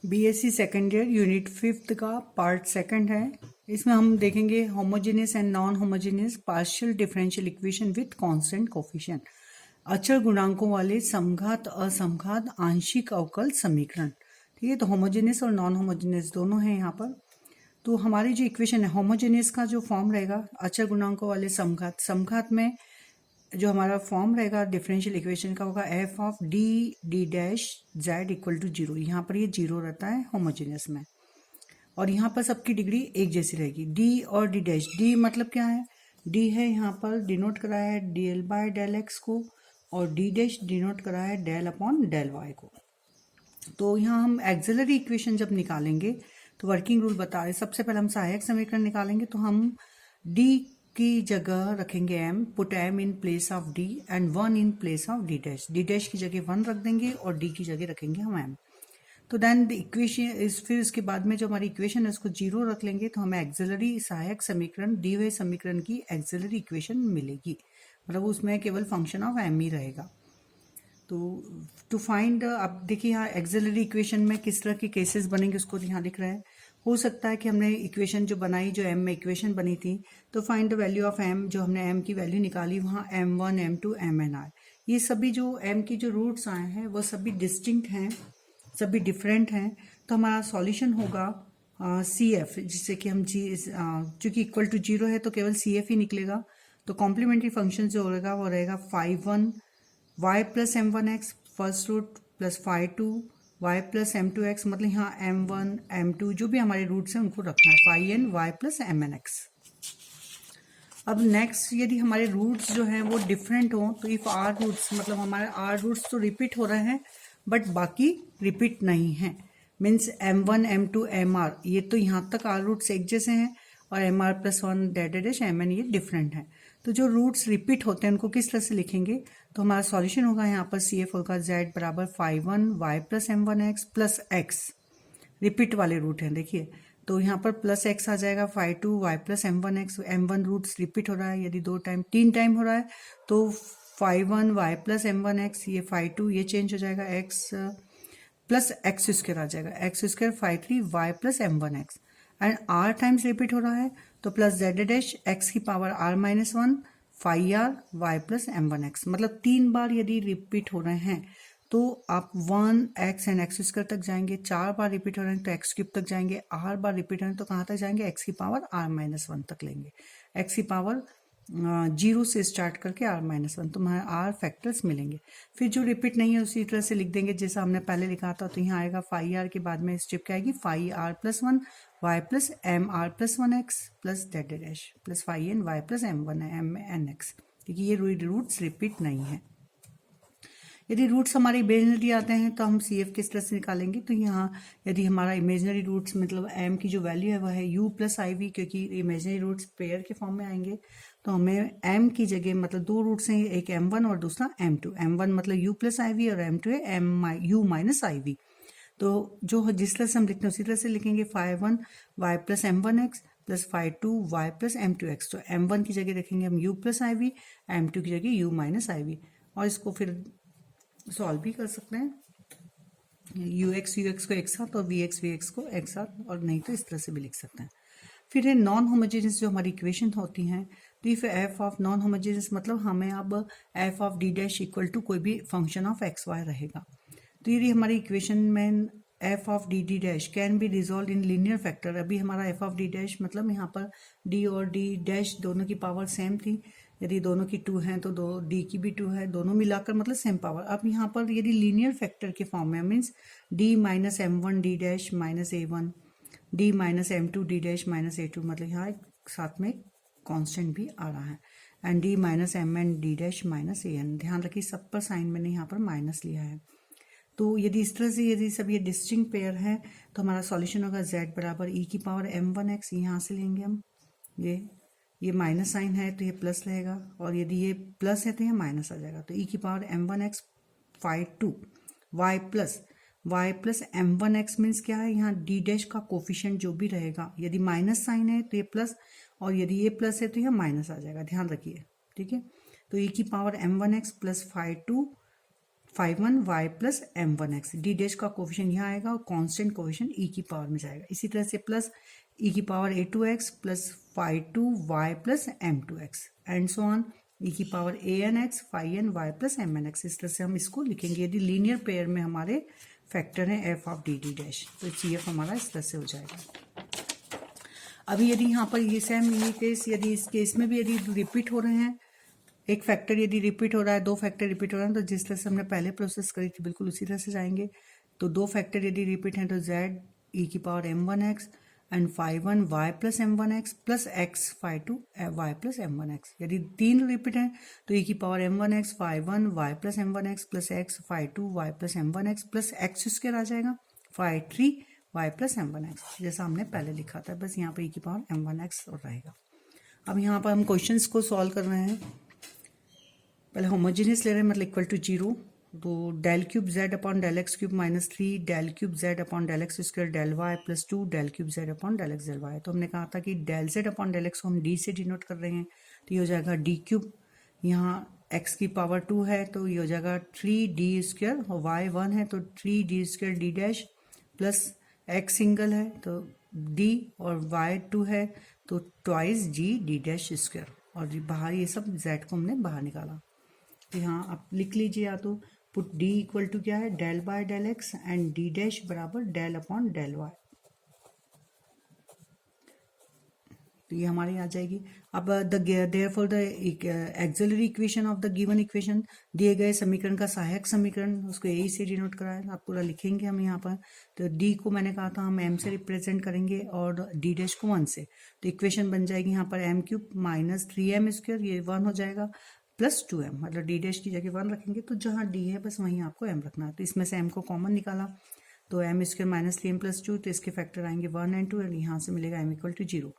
BSc second year unit 5 का part second है। इसमें हम देखेंगे homogeneous and non homogeneous partial differential equation with constant coefficient, अचर गुणांकों वाले समघात असमघात आंशिक अवकल समीकरण। ठीक है, तो होमोजेनियस और नॉन होमोजेनियस दोनों हैं यहाँ पर। तो हमारी जो इक्वेशन है होमोजेनियस का जो फॉर्म रहेगा अचर गुणांकों वाले समघात, समघात में जो हमारा फॉर्म रहेगा डिफरेंशियल इक्वेशन का होगा F of D D dash Z equal to zero. यहाँ पर ये जीरो रहता है होमोजेनियस में, और यहाँ पर सबकी डिग्री एक जैसी रहेगी। डी और डी डैश, डी मतलब क्या है, डी है यहाँ पर डिनोट करा है डेल बाय डेल एक्स को, और डी डैश डिनोट करा है डेल अपॉन डेल वाई को। तो यहाँ हम एक्सिलरी इक्वेशन जब निकालेंगे तो वर्किंग रूल बता रहे, सबसे पहले हम सहायक समीकरण निकालेंगे तो हम डी की जगह रखेंगे m, put m in place of d and 1 in place of d dash. d dash की जगह 1 रख देंगे और d की जगह रखेंगे हम m। तो देन द इक्वेशन इस, फिर इसके बाद में जो हमारी इक्वेशन है उसको जीरो रख लेंगे तो हमें एक्सिलरी सहायक समीकरण दी हुए समीकरण की एक्सिलरी इक्वेशन मिलेगी, मतलब उसमें केवल फंक्शन ऑफ m ही रहेगा। तो टू फाइंड, अब देखिए यहाँ एक्सिलरी इक्वेशन में किस तरह के केसेस बनेंगे उसको यहाँ लिख रहे हैं। हो सकता है कि हमने इक्वेशन जो बनाई, जो m में इक्वेशन बनी थी, तो find the value of m, जो हमने m की वैल्यू निकाली वहाँ m1 m2 mn आए। ये सभी जो m की जो रूट्स आए हैं वो सभी डिस्टिंक्ट हैं, सभी डिफरेंट हैं। तो हमारा सॉल्यूशन होगा CF, जिससे कि हम चूँकि इक्वल टू जीरो है तो केवल CF ही निकलेगा। तो कॉम्प्लीमेंट्री फंक्शन जो होगा वो रहेगा phi1 y plus m1x first root plus phi2 y plus m2x, मतलब यहाँ m1 m2 जो भी हमारे रूट्स हैं उनको रखना है, phi n y plus mnx। अब नेक्स्ट, यदि हमारे रूट्स जो हैं वो डिफरेंट हों तो इफ आर रूट्स, मतलब हमारे आर रूट्स तो रिपीट हो रहे हैं बट बाकी रिपीट नहीं हैं, मीन्स m1 m2 mr, ये तो यहाँ तक आर रूट्स एक जैसे हैं, और mr plus 1 dash dash mn ये डिफरेंट है। तो जो रूट्स रिपीट होते हैं उनको किस तरह से लिखेंगे, तो हमारा सॉल्यूशन होगा यहाँ पर CF होगा z बराबर phi1 y plus m1x plus x, repeat वाले रूट हैं देखिए, तो यहाँ पर प्लस x आ जाएगा phi2 y plus m1x, m1 roots repeat हो रहा है, यदि 2 टाइम 3 टाइम हो रहा है तो phi1 y प्लस m1x, ये phi2 ये चेंज हो जाएगा x प्लस एक्स स्क्वायर आ जाएगा, x square phi3 y plus m1x, and r times repeat हो रहा है तो प्लस z डैश x की power r minus 1 phi r y plus m1x, मतलब 3 बार यदि रिपीट हो रहे हैं तो आप 1x एंड एक्स स्क्वायर तक जाएंगे, 4 बार रिपीट हो रहे हैं तो एक्स क्यूब तक जाएंगे, 8 बार रिपीट हो रहे हैं तो कहाँ तक जाएंगे, x की पावर r माइनस 1 तक लेंगे, x की पावर 0 से स्टार्ट करके r माइनस 1, तो हमारे r फैक्टर्स मिलेंगे। फिर जो रिपीट नहीं है उसी तरह से लिख देंगे जैसा हमने पहले लिखा था, तो यहाँ आएगा phi r के बाद में स्टेप क्या आएगी, phi r plus 1 y plus m r plus 1x plus z dash plus phi n y plus m1 m n x, क्योंकि ये रूट्स रिपीट नहीं है। यदि रूट्स हमारे इमेजनरी आते हैं तो हम CF किस तरह से निकालेंगे, तो यहाँ यदि हमारा इमेजनरी रूट्स मतलब m की जो वैल्यू है वह है u प्लस IV, क्योंकि इमेजनरी रूट्स पेयर के फॉर्म में आएंगे, तो हमें m की जगह, मतलब 2 रूट्स हैं, एक m1 और दूसरा m2, m1 मतलब u प्लस IV और m2 है u माइनस IV। तो जो जिस तरह से हम लिखते हैं उसी तरह से लिखेंगे, phi1 y plus m1x plus phi2 y plus m2x, तो m1 की जगह रखेंगे हम u प्लस IV, m2 की जगह u माइनस IV, और इसको फिर सॉल्व भी कर सकते हैं, ux को एक साथ और vx को एक साथ, और नहीं तो इस तरह से भी लिख सकते हैं। फिर है नॉन होमोजेनियस जो हमारी इक्वेशन होती हैं, तो if F of non homogeneous मतलब हमें अब F of D dash equal to कोई भी फंक्शन ऑफ एक्स वाई रहेगा। तो यदि हमारी इक्वेशन में F of D D dash can be resolve in linear factor, अभी हमारा एफ ऑफ डी डैश मतलब यहाँ पर डी और डी डैश दोनों की पावर सेम थी, यदि दोनों की 2 हैं तो डी की भी 2 है, दोनों मिलाकर मतलब सेम पावर। अब यहाँ पर यदि लीनियर फैक्टर के फॉर्म में, means D minus m1 D dash minus a1 D minus m2 D dash minus a2, मतलब यहाँ साथ में कांस्टेंट भी आ रहा है, and D minus mn D dash minus an, ध्यान रखिए सब पर साइन मैंने यहाँ पर माइनस लिया है। तो यदि इस तरह से यदि सब ये डिस्टिंक्ट पेयर है तो हमारा सॉल्यूशन होगा z बराबर e की पावर m1x, यहाँ से लेंगे हम, ये माइनस साइन है तो ये प्लस रहेगा, और यदि ये प्लस है तो ये माइनस आ जाएगा, तो e की power m1x phi2 y plus m1x means क्या है, यहाँ d डैश का कोफिशिएंट जो भी रहेगा, यदि माइनस साइन है तो ये प्लस, और यदि ये प्लस है तो यह माइनस आ जाएगा, ध्यान रखिए, ठीक है। तो e की power m1x plus phi2 5 1 y plus m1x, D dash का कोफिशिएंट यहाँ आएगा और कांस्टेंट कोफिशिएंट e की पावर में जाएगा। इसी तरह से प्लस e की power a2x plus 5 2y plus m2x and so on e की power an(x) 5n y plus mn(x). इस तरह से हम इसको लिखेंगे यदि लीनियर पेयर में हमारे फैक्टर है f of D D dash, तो CF हमारा इस तरह से हो जाएगा। अभी यदि यहाँ पर ये सेम ये केस, यदि इस केस में भी यदि रिपीट हो रहे हैं, एक फैक्टर यदि रिपीट हो रहा है, दो फैक्टर रिपीट हो रहे हैं, तो जिस तरह से हमने पहले प्रोसेस करी थी बिल्कुल उसी तरह से जाएंगे। तो दो फैक्टर यदि रिपीट हैं तो z e की power m1x and 5 1 y plus m1x plus x 5 2 y plus m1x। यदि तीन रिपीट हैं तो e की power m1x 5 1 y plus m1x plus x 5 2 y plus m1x plus x स्क्वायर आ जाएगा 5 3 y प्लस m1x, जैसा हमने पहले लिखा था, बस यहाँ पर e की पावर m1x रहेगा। अब यहाँ पर हम क्वेश्चंस को सॉल्व कर रहे हैं। पहले होमोजीनियस ले रहे हैं, मतलब इक्वल टू 0, तो del cube Z upon del X cube minus 3 del cube Z upon del X square del Y plus 2 del cube Z upon del X del Y. तो हमने कहा था कि del Z upon del X को हम D से denote कर रहे हैं, तो ये हो जाएगा डी क्यूब, यहाँ एक्स की पावर 2 है तो ये हो जाएगा 3 डी स्क्वायर और वाई 1 है तो 3 D square D dash plus x single है तो डी और वाई 2 है तो twice G D dash square, और बाहर ये सब जेड को हमने बाहर निकाला। तो यहाँ आप लिख लीजिए, या तो पुट डी इक्वल टू क्या है del by del X and D dash बराबर डेल अपॉन डेल वाई, तो ये हमारे आ जाएगी। अब therefore the auxiliary equation of the given equation, दिए गए समीकरण का सहायक समीकरण, उसको ए से डिनोट कराया, आप पूरा लिखेंगे हम यहाँ पर। तो डी को मैंने कहा था हम एम से रिप्रेजेंट करेंगे और डी डैश को 1 से, तो इक्वेशन बन जाएगी यहाँ पर M cube minus 3m square, ये 1 हो जाएगा प्लस 2m, मतलब डी डैश की जगह 1 रखेंगे तो जहाँ डी है बस वहीं आपको m रखना है। तो इसमें से m को कॉमन निकाला तो m square minus 3m plus 2, तो इसके फैक्टर आएंगे 1 एंड 2 एंड यहाँ से मिलेगा m इक्वल टू 0।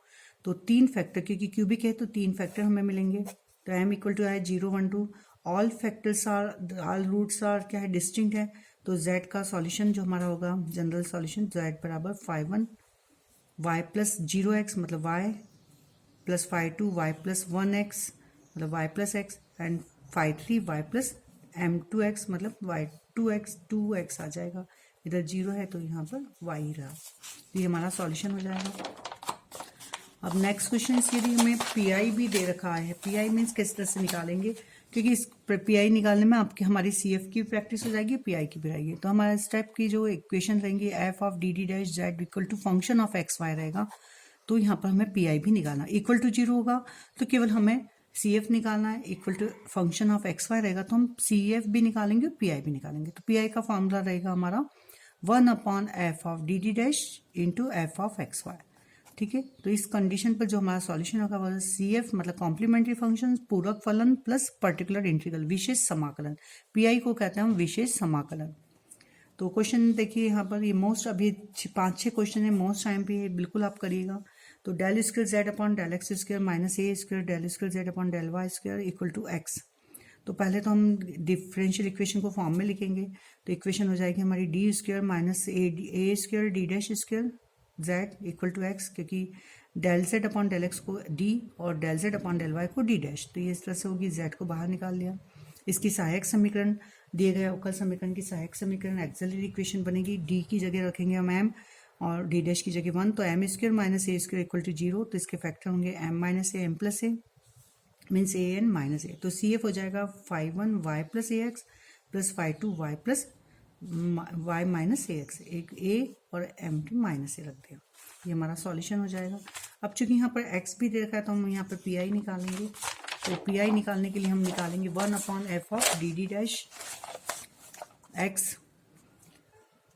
तो तीन फैक्टर, क्योंकि क्यूबिक है तो तीन फैक्टर हमें मिलेंगे, तो m इक्वल टू है 0 1 2, all factors are, all roots are क्या है डिस्टिंक्ट है, तो z का सॉल्यूशन जो हमारा होगा जनरल सॉल्यूशन z बराबर 5 1 y प्लस 0x मतलब y plus 5 2 y plus 1x मतलब y plus x and 5 3 y plus m2x मतलब y 2x आ जाएगा, इधर 0 है तो यहाँ पर y ही रहा, तो ये हमारा सॉल्यूशन हो जाएगा। अब नेक्स्ट क्वेश्चन, यदि हमें पी भी दे रखा है, पी मीन्स किस तरह से निकालेंगे, क्योंकि इस पी निकालने में आपकी हमारी CF की प्रैक्टिस हो जाएगी, पी की भी रहेगी। तो हमारा इस टाइप की जो इक्वेशन रहेंगी F of D D dash Z equal to function of X Y रहेगा, तो यहाँ पर हमें पी भी निकालना, इक्वल टू 0 होगा तो केवल हमें CF निकालना है, equal to function of X Y रहेगा तो हम CF भी निकालेंगे और पी भी निकालेंगे। तो पी का फॉर्मूला रहेगा हमारा 1 upon F of D D dash into F of X Y, ठीक है। तो इस कंडीशन पर जो हमारा सॉल्यूशन होगा वो CF मतलब कॉम्प्लीमेंट्री फंक्शन, पूरक फलन प्लस पर्टिकुलर इंटीग्रल, विशेष समाकलन, पी को कहते हैं हम विशेष समाकलन। तो क्वेश्चन देखिए यहाँ पर, ये मोस्ट अभी 5-6 क्वेश्चन है, मोस्ट टाइम पे बिल्कुल आप करिएगा। तो del square Z upon del X square minus A square del square Z upon del Y square equal to X. तो पहले तो हम डिफरेंशियल इक्वेशन को फॉर्म में लिखेंगे, तो इक्वेशन हो जाएगी हमारी D square minus A square D dash square Z equal to X, क्योंकि del Z upon del X को डी और del Z upon del Y को डी डैश, तो ये इस तरह से होगी, जेड को बाहर निकाल लिया। इसकी सहायक समीकरण दिए गए अवकल समीकरण की सहायक समीकरण एक्सिलरी इक्वेशन बनेगी, डी की जगह रखेंगे हम एम और डी डैश की जगह 1, तो M square minus A square equal to 0, तो इसके फैक्टर होंगे M minus A M plus A means A N minus A, तो CF हो जाएगा 5 1 y plus A X plus 5 2 y plus y minus A X, एक a और m की minus A रख दिया, ये हमारा सॉल्यूशन हो जाएगा। अब चूंकि यहाँ पर x भी दे रखा है तो हम यहाँ पर पी निकालेंगे, तो पी निकालने के लिए हम निकालेंगे 1 upon F of D D dash x,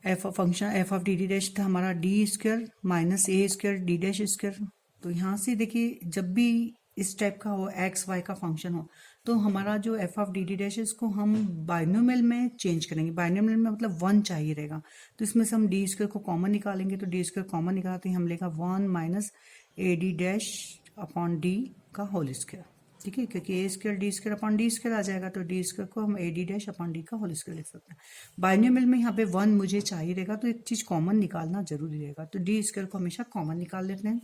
F function F of D D dash था हमारा D square minus A square D dash square. तो यहाँ से देखिए जब भी इस टाइप का हो एक्स वाई का फंक्शन हो तो हमारा जो F of D D dash इसको हम बाइनोमियल में चेंज करेंगे, बाइनोमियल में मतलब 1 चाहिए रहेगा, तो इसमें से हम डी स्क्वायर को कॉमन निकालेंगे, तो डी स्क्वायर कॉमन निकालते हैं हम लेगा 1 minus A D dash upon D का होल स्क्वायर, ठीक है, क्योंकि A square D square upon D square आ जाएगा, तो डी स्क्वायर को हम A D dash upon D का होल स्क्वायर लिख सकते हैं। बाइनोमियल में यहाँ पे 1 मुझे चाहिए रहेगा तो एक चीज कॉमन निकालना जरूरी रहेगा, तो डी स्क्वायर को हमेशा कॉमन निकाल लेते हैं।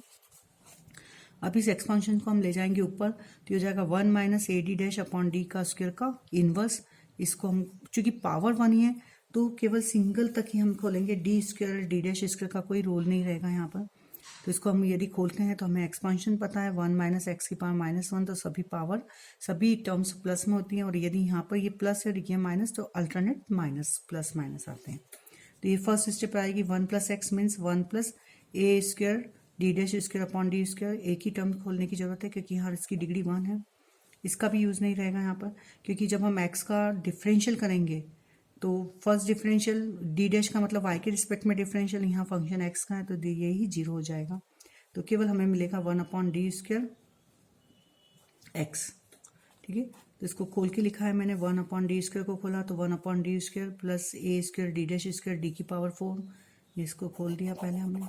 अब इस एक्सपांशन को हम ले जाएंगे ऊपर, तो हो जाएगा 1 minus A D dash upon D का स्क्वायर का इनवर्स, इसको हम चूंकि पावर 1 ही है तो केवल सिंगल तक ही हम खोलेंगे, D square D dash square का कोई रोल नहीं रहेगा यहाँ पर। तो इसको हम यदि खोलते हैं तो हमें एक्सपांशन पता है 1 माइनस एक्स की पावर -1, तो सभी टर्म्स प्लस में होती हैं, और यदि यहाँ पर ये प्लस है और ये माइनस तो अल्टरनेट माइनस प्लस माइनस आते हैं। तो ये फर्स्ट स्टेप आएगी 1 plus X means 1 plus A square D dash square upon D square. एक ही टर्म खोलने की जरूरत है क्योंकि यहाँ इसकी डिग्री 1 है, इसका भी यूज़ नहीं रहेगा यहाँ पर, क्योंकि जब हम एक्स का डिफरेंशियल करेंगे तो फर्स्ट डिफरेंशियल डी डैश का मतलब वाई के रिस्पेक्ट में डिफरेंशियल, यहाँ फंक्शन एक्स का है तो ये ही 0 हो जाएगा। तो केवल हमें मिलेगा 1 अपॉन डी स्क्वायर एक्स। ठीक है, तो इसको खोल के लिखा है मैंने, 1 अपॉन डी स्क्वायर को खोला तो 1 upon D square plus A square D dash square D की पावर 4, इसको खोल दिया पहले हमने,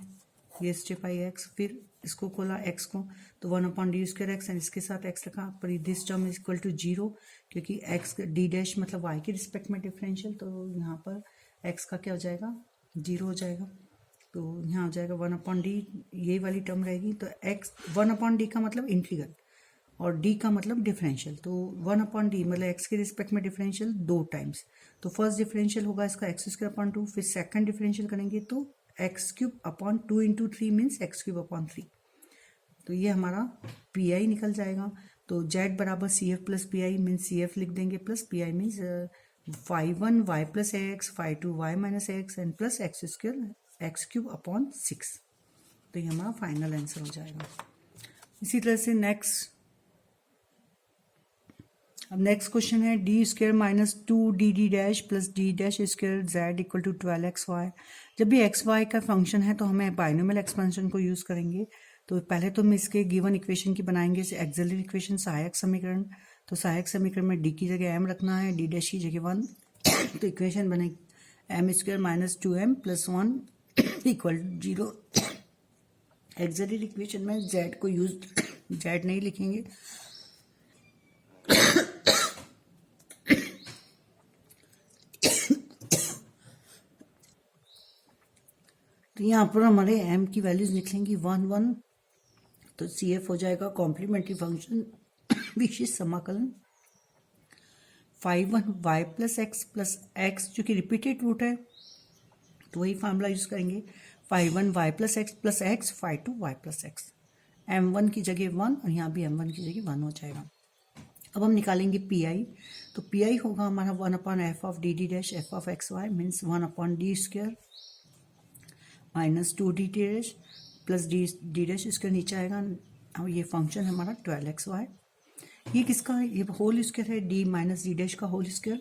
ये स्टेप आई एक्स, फिर इसको खोला एक्स को तो 1 upon D square X and इसके साथ एक्स रखा, पर this term is equal to 0 क्योंकि एक्स डी डैश मतलब वाई के रिस्पेक्ट में डिफरेंशियल, तो यहाँ पर एक्स का क्या हो जाएगा 0 हो जाएगा। तो यहाँ हो जाएगा 1 अपॉन डी, ये वाली टर्म रहेगी, तो एक्स 1 अपॉन डी का मतलब इंटीग्रल और डी का मतलब डिफरेंशियल, तो 1 अपॉन डी मतलब एक्स के रिस्पेक्ट में डिफरेंशियल 2 टाइम्स। तो फर्स्ट डिफरेंशियल होगा इसका एक्स स्क्वायर अपॉन 2, फिर सेकंड डिफरेंशियल करेंगे तो x cube upon 2 into 3 means x cube upon 3। तो ये हमारा पी आई निकल जाएगा। तो जेड बराबर C F plus P I means C F लिख देंगे plus P I means 5 1 Y plus X 5 2 Y minus X and plus X square X cube upon 6। तो ये हमारा फाइनल आंसर हो जाएगा। इसी तरह से अब नेक्स्ट क्वेश्चन है D square minus 2 D D dash plus D dash square Z equal to 12 X Y. जब भी एक्स वाई का फंक्शन है तो हमें बाइनोमियल एक्सपेंशन को यूज़ करेंगे। तो पहले तो हम इसके गिवन इक्वेशन की बनाएंगे, एक्सिलरी इक्वेशन सहायक समीकरण। तो सहायक समीकरण में डी की जगह एम रखना है, डी डैश की जगह 1, तो इक्वेशन बनेगी M square minus 2m plus 1 equal 0। Auxiliary equation में जेड को यूज जेड नहीं लिखेंगे, तो यहाँ पर हमारे m की वैल्यूज निकलेंगी 1 1, तो सी एफ हो जाएगा कॉम्प्लीमेंट्री फंक्शन विशेष समाकलन 5 1 वाई प्लस एक्स जो कि रिपीटेड रूट है, तो वही फार्मूला यूज करेंगे 5 1 Y plus X 5 2 Y plus X. m1 की जगह 1 और यहाँ भी m1 की जगह 1 हो जाएगा। अब हम निकालेंगे पी आई, तो पी आई होगा हमारा 1 upon F of D D dash F of X Y means 1 upon D square minus 2 D T dash plus D dash इसके नीचे आएगा। अब ये फंक्शन हमारा 12 एक्स वाई, ये किसका है, ये होल स्क्वायर है डी माइनस डी डैश का होल स्क्वायर,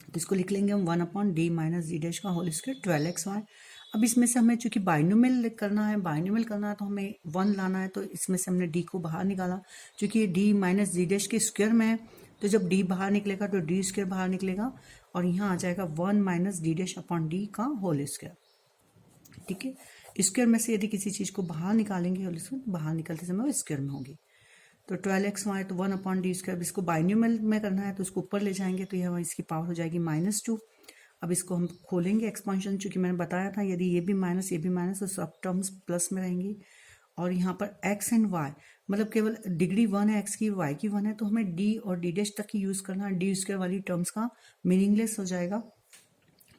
तो इसको लिख लेंगे हम 1 upon D minus D dash का होल स्क्वायर 12 एक्स वाई। अब इसमें से हमें चूंकि बाइनोमियल करना है तो हमें 1 लाना है, तो इसमें से हमने डी को बाहर निकाला, चूंकि डी माइनस डी डैश के स्क्वायर में है, तो जब डी बाहर निकलेगा तो डी स्क्वायर बाहर निकलेगा और यहाँ आ जाएगा 1 minus D dash upon D का होल स्क्वायर। ठीक है, स्क्वायर में से यदि किसी चीज़ को बाहर निकालेंगे होल स्क्वायर, बाहर निकलते समय वो स्क्वायर में होगी। तो 12 एक्स वाई तो 1 अपॉन डी स्क्वायर, इसको बाइनोमियल में करना है तो उसको ऊपर ले जाएंगे तो यह इसकी पावर हो जाएगी -2। अब इसको हम खोलेंगे एक्सपांशन, चूंकि मैंने बताया था यदि ये भी माइनस तो सब टर्म्स प्लस में रहेंगी। और यहाँ पर एक्स एंड वाई मतलब केवल डिग्री 1 है एक्स की, वाई की 1 है, तो हमें डी और डी डैश तक ही यूज़ करना है, डी स्क्वायर वाली टर्म्स का मीनिंगलेस हो जाएगा।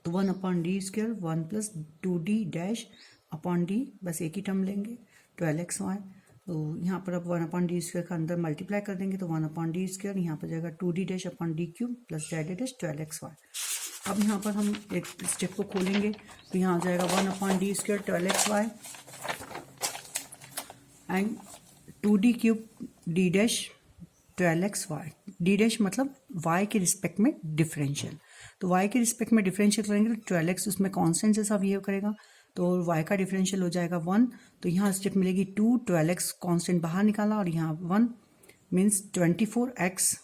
तो 1 upon D square 1 plus 2d dash upon D, बस एक ही टर्म लेंगे 12 एक्स वाई। तो यहाँ पर अब 1 अपॉन डी स्क्वायर का अंदर मल्टीप्लाई कर देंगे तो 1 अपॉन डी स्क्वायर यहाँ पर जाएगा 2d dash upon D cube plus Z dash 12 X Y. अब यहाँ पर हम एक स्टेप को खोलेंगे तो यहाँ आ जाएगा 1 upon D square 12 X Y and 2d cube D dash 12 X Y. D dash मतलब y के रिस्पेक्ट में डिफरेंशियल, तो y के रिस्पेक्ट में डिफरेंशियल करेंगे तो 12 एक्स उसमें कॉन्स्टेंट जैसा बिहेव करेगा, तो y का डिफरेंशियल हो जाएगा 1। तो यहाँ स्टेप मिलेगी 2, 12 एक्स कॉन्स्टेंट बाहर निकाला और यहाँ 1 मीन्स 24 एक्स,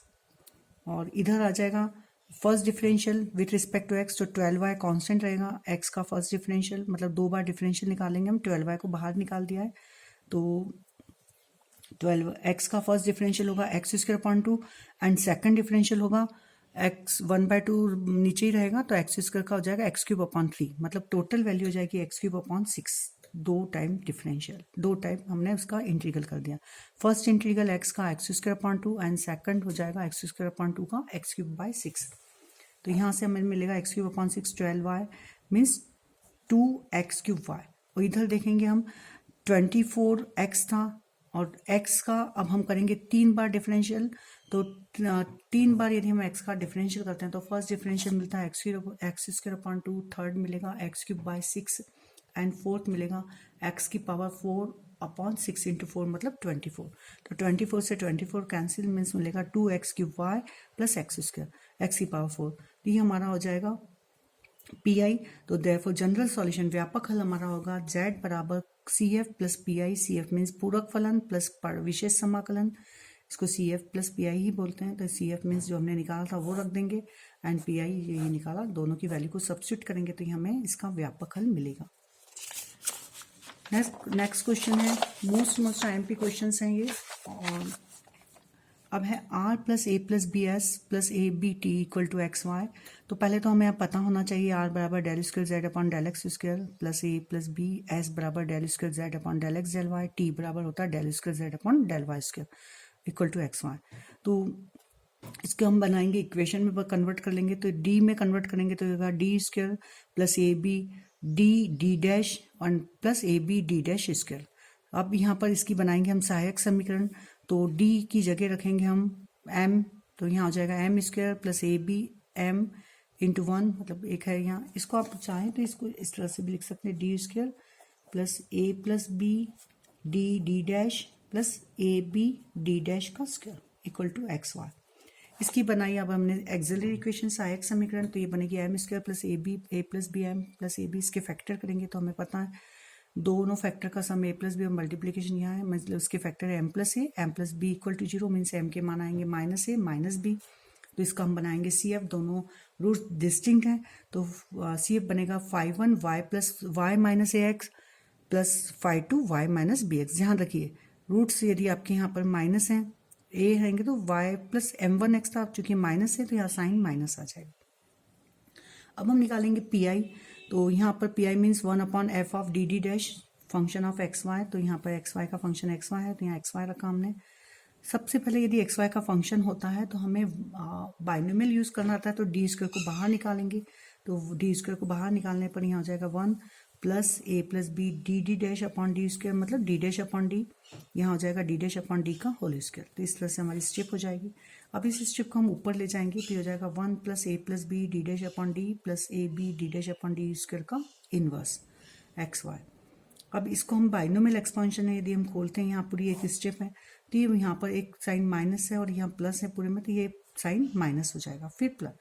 और इधर आ जाएगा first differential with respect to X, तो 12y कॉन्स्टेंट रहेगा, एक्स का फर्स्ट डिफरेंशियल मतलब 2 बार डिफरेंशियल निकालेंगे हम, 12y को बाहर निकाल दिया है तो 12 एक्स का फर्स्ट डिफरेंशियल होगा x square upon 2 and second differential होगा एक्स 1/2 नीचे ही रहेगा, तो एक्स स्क्वायर का हो जाएगा एक्स क्यूब अपॉन 3, मतलब टोटल वैल्यू हो जाएगी एक्स क्यूब अपॉन 6। दो टाइम डिफरेंशियल, दो टाइम हमने उसका इंटीग्रल कर दिया। फर्स्ट इंटीग्रल एक्स का x square upon 2 and second हो जाएगा एक्स स्क्वायर अपॉन 2 का एक्स क्यूब बाय 6। तो यहाँ से हमें मिलेगा x cube upon 6 12y means 2x cube y। और इधर देखेंगे हम 24x था और x का अब हम करेंगे 3 बार डिफरेंशियल। तो 3 बार यदि हम x का डिफरेंशियल करते हैं तो फर्स्ट डिफरेंशियल मिलता है एक्स स्क्वायर अपॉन 2, थर्ड मिलेगा x cube by 6 and fourth मिलेगा x की पावर 4 अपॉन 6 इंटू 4 मतलब 24। तो 24 से 24 कैंसिल मीन्स मिलेगा 2x cube Y plus X square X की पावर 4। तो ये हमारा हो जाएगा पी आई। तो देयरफॉर जनरल सॉल्यूशन व्यापक हल हमारा होगा z बराबर C F plus P I. C F means पूरक फलन प्लस विशेष समाकलन, इसको C F plus P I ही बोलते हैं। तो सी एफ मीन्स जो हमने निकाला था वो रख देंगे एंड पी आई ये निकाला, दोनों की वैल्यू को सब्स्टिट्यूट करेंगे तो हमें इसका व्यापक हल मिलेगा। नेक्स्ट क्वेश्चन है मोस्ट एमपी क्वेश्चन हैं ये। और अब है R plus A plus B S plus A B T equal to X Y. तो पहले तो हमें पता होना चाहिए आर बराबर del square Z upon del X square plus A plus B S बराबर del square Z upon del X del Y, T बराबर होता है del square Z upon del Y square equal to X Y. तो इसको हम बनाएंगे equation में convert कर लेंगे, तो डी में कन्वर्ट करेंगे तो होगा D square plus A B D D dash और plus A B D dash square. अब यहाँ पर इसकी बनाएंगे हम सहायक समीकरण। तो d की जगह रखेंगे हम m, तो यहाँ हो जाएगा M square plus A B M into 1 मतलब एक है यहाँ। इसको आप चाहें तो इसको इस तरह से भी लिख सकते हैं D square plus A plus B D D dash plus A B D dash का square equal to X Y. इसकी बनाई अब हमने एक्सिलरी इक्वेशन सहायक समीकरण। तो ये बनेगी M square plus A B A plus B M plus A B. इसके फैक्टर करेंगे तो हमें पता है दोनों फैक्टर का सम ए प्लस बी और मल्टीप्लीकेशन यहाँ है, मतलब उसके फैक्टर है M plus B equal to 0 means M के मान आएंगे माइनस ए माइनस बी। तो इसका हम बनाएंगे सी एफ, दोनों रूट्स डिस्टिंक्ट हैं तो सी एफ बनेगा 5(1) Y plus Y minus A X plus 5(2) Y minus B X. ध्यान रखिए रूट्स यदि आपके यहाँ पर माइनस हैं ए रहेंगे तो वाई प्लस m1 एक्स था, चूंकि माइनस है तो यहाँ साइन माइनस आ जाएगा। अब हम निकालेंगे पी आई। तो यहाँ पर P I means 1 upon F of D D dash function of X Y. तो यहाँ पर एक्स वाई का फंक्शन एक्स वाई है तो यहाँ एक्स वाई रखा हमने। सबसे पहले यदि एक्स वाई का फंक्शन होता है तो हमें बाइनोमियल यूज़ करना आता है, तो डी स्क्वायर को बाहर निकालेंगे। तो डी स्क्वायर को बाहर निकालने पर यहाँ हो जाएगा 1 plus A plus B D D dash upon D square मतलब डी डैश अपॉन डी, यहाँ हो जाएगा डी डैश अपॉन डी का होल स्क्वायर। तो इस तरह से हमारी स्टेप हो जाएगी। अब इस स्टेप को हम ऊपर ले जाएंगे तो हो जाएगा 1 plus A plus B D dash upon D plus A B D dash upon D square का इनवर्स एक्स वाई। अब इसको हम बाइनोमियल एक्सपांशन है यदि हम खोलते हैं, यहाँ पूरी एक स्टेप है तो ये यहाँ पर एक साइन माइनस है और यहाँ प्लस है पूरे में, तो ये साइन माइनस हो जाएगा फिर प्लस।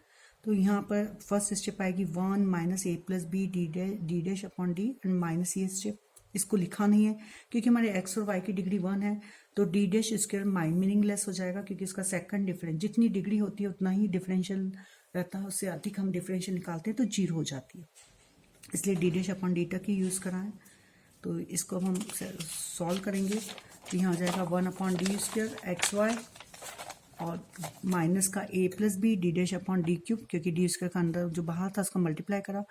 तो यहाँ पर फर्स्ट स्टेप आएगी 1 minus A plus B D dash upon D and minus ये स्टेप। इसको लिखा नहीं है क्योंकि हमारे एक्स और वाई की डिग्री 1 है तो डी डैश स्क्वायर मीनिंगलेस हो जाएगा क्योंकि इसका सेकंड डिफरेंस जितनी डिग्री होती है उतना ही डिफरेंशियल रहता है, उससे अधिक हम डिफरेंशियल निकालते हैं तो 0 हो जाती है, इसलिए डी डैश अपॉन डी तक ही यूज़ कराएं। तो इसको हम सॉल्व करेंगे तो यहाँ आ जाएगा 1 upon D square X Y और माइनस का A plus B D dash upon D cube, क्योंकि डी स्क्वायर का अंदर जो बाहर था उसको मल्टीप्लाई करा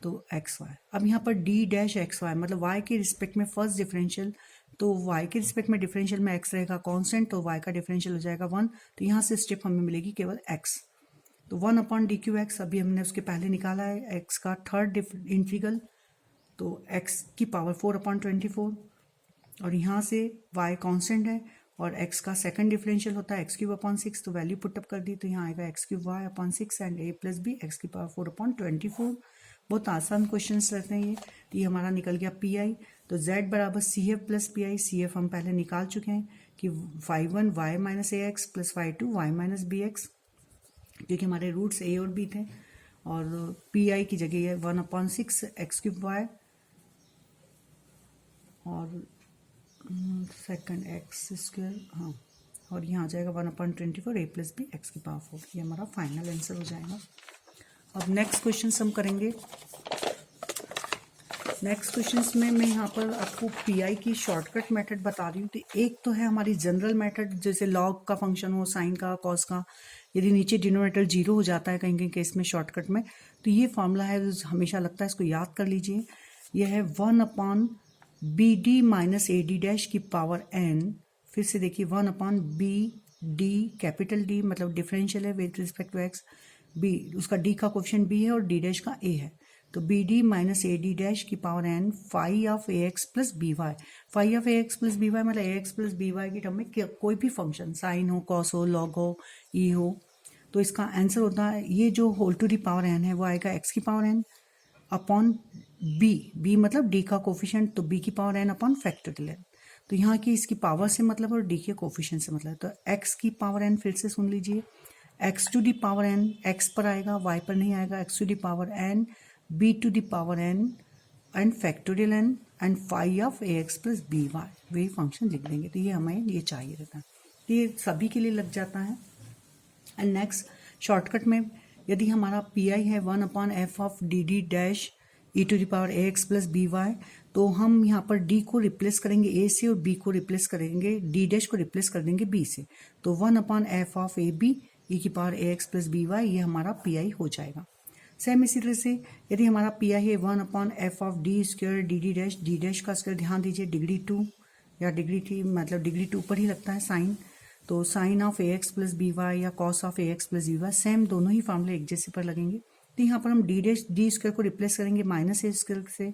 तो एक्स वाई। अब यहाँ पर डी डैश एक्स वाई मतलब वाई के रिस्पेक्ट में फर्स्ट डिफरेंशियल, तो वाई के रिस्पेक्ट में डिफरेंशियल में एक्स रहेगा कांस्टेंट तो वाई का डिफरेंशियल हो जाएगा 1। तो यहाँ से स्टेप हमें मिलेगी केवल एक्स। तो 1 अपॉन डी क्यू एक्स अभी हमने उसके पहले निकाला है एक्स का थर्ड इंटीग्रल, तो एक्स की पावर 4 अपॉन 24 और यहाँ से वाई कांस्टेंट है और x का सेकंड डिफरेंशियल होता है एक्स क्यूब अपॉन 6। तो वैल्यू पुटअप कर दी तो यहाँ आएगा X cube Y upon 6 and A plus B X की पावर 4 अपॉन 24। बहुत आसान क्वेश्चन रहते हैं ये। तो ये हमारा निकल गया पी आई। तो z बराबर C F plus P I. C F हम पहले निकाल चुके हैं कि 5(1) Y minus A X plus 5(2) Y minus B X, क्योंकि हमारे रूट्स ए और बी थे। और पी आई की जगह है 1 अपॉन 6 एक्स क्यूब वाई और सेकंड एक्स स्क्वायर, हाँ, और यहाँ आ जाएगा 1 अपॉन 24 ए प्लस बी एक्स की पावर 4। ये हमारा फाइनल आंसर हो जाएगा। अब नेक्स्ट क्वेश्चन हम करेंगे। नेक्स्ट क्वेश्चन में मैं यहाँ पर आपको पी आई की शॉर्टकट मेथड बता रही हूँ। तो एक तो है हमारी जनरल मेथड, जैसे लॉग का फंक्शन हो, साइन का, कॉस का, यदि नीचे डिनोमिनेटर 0 हो जाता है कहीं कहीं केस में शॉर्टकट में, तो ये फॉर्मूला है हमेशा लगता है, इसको याद कर लीजिए। यह है 1 upon B D minus A D dash की पावर n, फिर से देखिए 1/b d कैपिटल D मतलब डिफरेंशियल है with respect to x, b उसका d का कोफिशिएंट b है और d डैश का a है, तो B D minus A D dash की power n phi of A X plus B Y. Phi of A X plus B Y मतलब A X plus B Y की term में कोई भी function, sign हो, cos हो, log हो, ई हो, तो इसका आंसर होता है ये जो whole to the power n है वो आएगा x की पावर n अपॉन b मतलब d का कोफिशिएंट, तो b की power n upon factorial n। तो यहाँ की इसकी पावर से मतलब और d के कोफिशिएंट से मतलब, तो x की पावर n फिर से सुन लीजिए, x to the power n x पर आएगा, y पर नहीं आएगा, x to the power n b to the power n and factorial n and phi of A X plus B Y, वही फंक्शन लिख देंगे। तो ये हमें ये चाहिए रहता है, तो ये सभी के लिए लग जाता है। एंड नेक्स्ट शॉर्टकट में यदि हमारा पी आई है 1/f of D D dash E to the power A X plus B Y, तो हम यहाँ पर d को रिप्लेस करेंगे a से और b को रिप्लेस करेंगे, d डैश को रिप्लेस कर देंगे b से, तो 1/f of A B E की power A X plus B Y, ये हमारा पी आई हो जाएगा। सेम इसी तरह से यदि हमारा पी आई है 1/f of D square D dash का स्क्वायर, ध्यान दीजिए डिग्री 2 या डिग्री 3 मतलब डिग्री 2 पर ही लगता है साइन, तो sine of A X plus B Y या cos of A X plus B Y, same दोनों ही फॉर्मूले एक जैसे पर लगेंगे। तो यहाँ पर हम डी स्क्वायर को रिप्लेस करेंगे माइनस ए स्क्वायर से,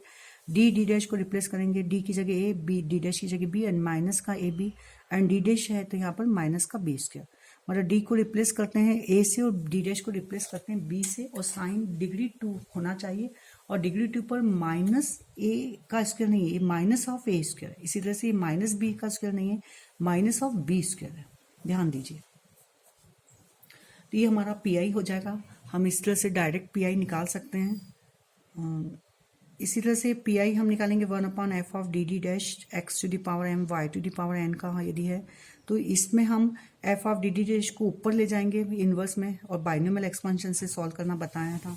डी डैश को रिप्लेस करेंगे डी की जगह ए, बी डी डैश की जगह बी एंड माइनस का A B, and D dash है तो यहाँ पर माइनस का बी स्क्वायर, मतलब डी को रिप्लेस करते हैं ए से और डी डैश को रिप्लेस करते हैं बी से, और साइन डिग्री 2 होना चाहिए, और डिग्री 2 पर माइनस ए का स्क्वायर नहीं है, माइनस ऑफ ए स्क्वायर, इसी तरह से माइनस बी का स्क्वायर नहीं है, माइनस ऑफ बी स्क्वायर है, ध्यान दीजिए। तो ये हमारा पी आई हो जाएगा, हम इस तरह से डायरेक्ट पी आई निकाल सकते हैं। इसी तरह से पी आई हम निकालेंगे 1/f of D D dash X to the power m Y to the power n का यदि है, तो इसमें हम f of D D dash को ऊपर ले जाएंगे इनवर्स में, और बाइनोमियल एक्सपेंशन से सॉल्व करना बताया था।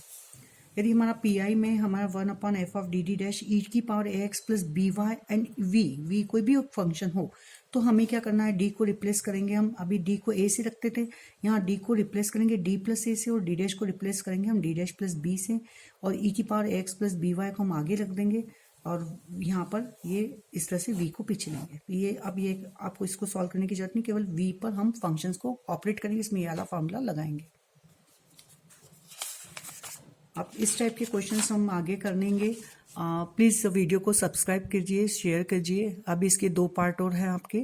यदि हमारा पी आई में हमारा 1/f of D D dash E की power A X plus B Y and V कोई भी फंक्शन हो, तो हमें क्या करना है, डी को रिप्लेस करेंगे हम, अभी डी को ए से रखते थे, यहाँ डी को रिप्लेस करेंगे डी प्लस ए से, और डी डैश को रिप्लेस करेंगे हम डी डैश प्लस बी से, और ई की power A X plus B Y को हम आगे रख देंगे, और यहाँ पर ये इस तरह से v को पीछे लेंगे। तो ये अब ये आपको इसको सॉल्व करने की जरूरत नहीं, केवल v पर हम फंक्शंस को ऑपरेट करेंगे, इसमें ये वाला फॉर्मूला लगाएंगे। अब इस टाइप के क्वेश्चंस हम आगे करेंगे। प्लीज़ वीडियो को सब्सक्राइब कीजिए, शेयर कीजिए। अब इसके 2 पार्ट और हैं आपके।